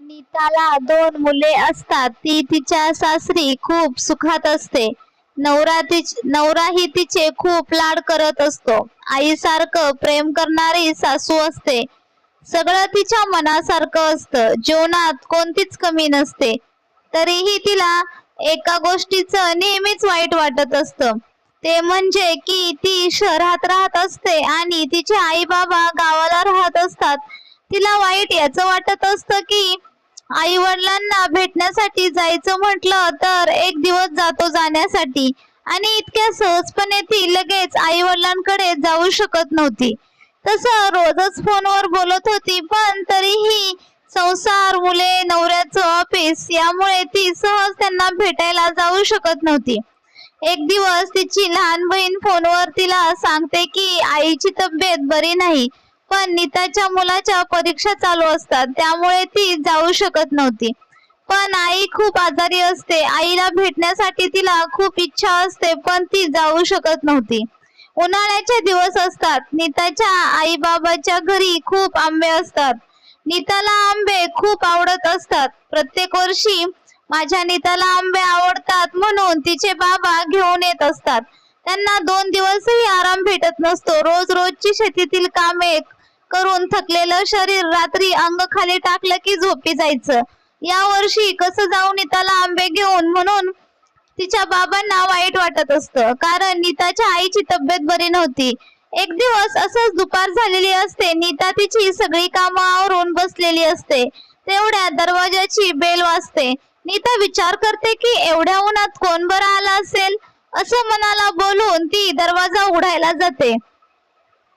नीताला दोन मुले असतात. ती तिच्या सासरी खूप सुखात असते. नवराही तिचे खूप लाड करत असतो. आईसारखं प्रेम करणारी सासू असते. सगळं तिच्या मनासारखं असतं. जीवनात कोणतीच कमी नसते. तरीही तिला एका गोष्टीचं नेहमीच वाईट वाटत असतं. ते म्हणजे की ती शहरात राहत असते आणि तिचे आई बाबा गावाला राहत असतात. तिला वाईट याचं वाटत असतं की आई वडिलांना भेटण्यासाठी जायचं म्हटलं तर एक दिवस जातो जाण्यासाठी, आणि इतक्या सहजपणे ती लगेच आई वडिलांकडे जाऊ शकत नव्हती. तसं रोजच फोनवर बोलत होती, पण तरीही संसार, मुले, नवऱ्याचं ऑफिस यामुळे ती सहज त्यांना भेटायला जाऊ शकत नव्हती. एक दिवस तिची लहान बहीण फोनवर तिला सांगते की आईची तब्येत बरी नाही, पण नीताच्या मुलाच्या परीक्षा चालू असतात, त्यामुळे ती जाऊ शकत नव्हती. पण आई खूप आजारी असते. आईला भेटण्यासाठी तिला खूप इच्छा असते, पण ती जाऊ शकत नव्हती. उन्हाळ्याचे दिवस असतात. नीताच्या आई बाबाच्या घरी खूप आंबे असतात. नीताला आंबे खूप आवडत असतात. प्रत्येक वर्षी माझ्या नीताला आंबे आवडतात म्हणून तिचे बाबा घेऊन येत असतात. त्यांना 2 दिवसही आराम भेटत नसतो. रोजची शेतीतील कामे करून थकलेलं शरीर रात्री अंग खाली टाकलं की झोपी जायचं. या वर्षी कसं जाऊ नीताला आंबे घेऊन, म्हणून तिच्या बाबांना वाईट वाटत असतं, कारण नीताच्या आईची तब्येत बरी नव्हती. एक दिवस असंच दुपार झालेली असते. नीता तिची सगळी कामं आवरून बसलेली असते. तेवढ्या दरवाजाची बेल वाजते. नीता विचार करते की एवढ्या उन्हात कोण बरं आला असेल. असं मनाला बोलून ती दरवाजा उघडायला जाते.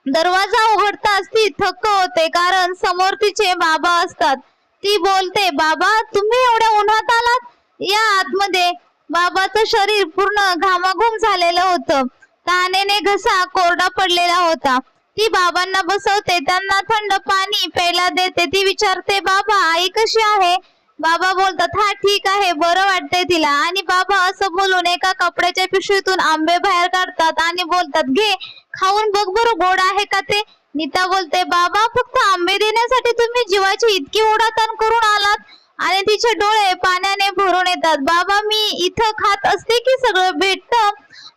दरवाजा उघडताच ती थक्क होते, कारण समोर तिचे बाबा असतात. ती बोलते, बाबा तुम्ही एवढ्या उन्हात आलात, या आतमध्ये. बाबाचं शरीर पूर्ण घामाघूम झालेलं होतं. तहानेने घसा कोरडा पडलेला होता. ती बाबांना बसवते, त्यांना थंड पाणी प्यायला देते. ती विचारते, बाबा आई कशी आहे? बाबा बोलतात, हा ठीक आहे, बरं वाटतंय तिला. आणि बाबा असं बोलून एका कपड्याच्या पिशवीतून आंबे बाहेर काढतात आणि बोलतात, घे खाऊन बघ बरं, गोड आहे का ते. नीता बोलते, बाबा फक्त आंबे देण्यासाठी तुम्ही जीवाची इतकी ओढाताण करून आलात? आणि तिचे डोळे पाण्याने भरून येतात. बाबा मी इथं खात असते की सगळं भेटतं,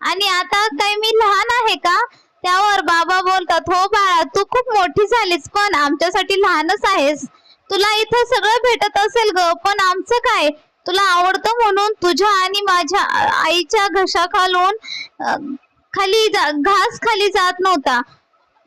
आणि आता काय मी लहान आहे का? त्यावर बाबा बोलतात, हो बाळा तू खूप मोठी झालीस, पण आमच्यासाठी लहानच आहेस. तुला इथं सगळं भेटत असेल ग, पण आमचं काय? तुला आवडतं म्हणून तुझ्या आणि माझ्या आईच्या घशाखालून घास खाली जात नव्हता.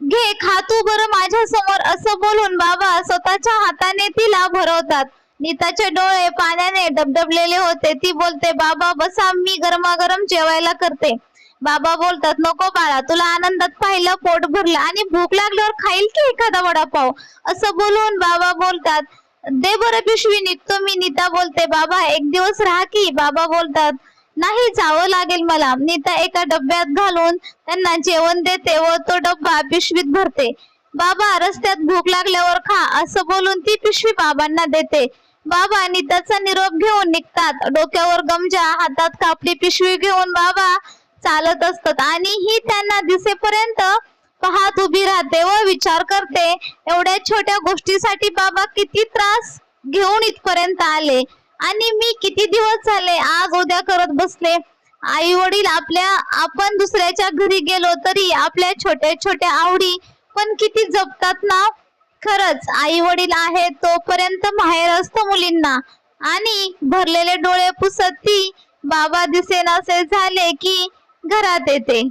घे खा तू बरं माझ्या समोर. असं बोलून बाबा स्वतःच्या हाताने तिला भरवतात. नीताचे डोळे पाण्याने डबडबलेले होते. ती बोलते, बाबा बसा, मी गरमागरम जेवायला करते. बाबा बोलतात, नको बाळा, तुला आनंदात पाहिलं, पोट भरलं, आणि भूक लागल्यावर खाईल की एखादा वडापाव. असं बोलून बाबा बोलतात, दे बरं पिशवी, निघतो मी. नीता बोलते, बाबा एक दिवस राहा की. बाबा बोलतात, नाही जावं लागेल मला. नीता एका डब्यात घालून त्यांना जेवण देते व तो डब्बा पिशवीत भरते. बाबा रस्त्यात भूक लागल्यावर खा, असं बोलून ती पिशवी बाबांना देते. बाबा नीताचा निरोप घेऊन निघतात. डोक्यावर गमजा, हातात कापडी पिशवी घेऊन बाबा चालत असतात, आणि ही त्यांना दिसेपर्यंत पाहत उभी राहते व विचार करते, एवढ्या छोट्या गोष्टीसाठी बाबा किती त्रास घेऊन इथपर्यंत आले, आणि मी किती दिवस झाले आज उद्या करत बसले. आई वडील आपण दुसऱ्याच्या घरी गेलो तरी आपल्या छोट्या छोट्या आवडी पण किती जपतात ना. खरंच आई वडील आहेत तोपर्यंत माहेर असतं मुलींना. आणि भरलेले डोळे पुसत ती बाबा दिसेनासे झाले की घरात येते.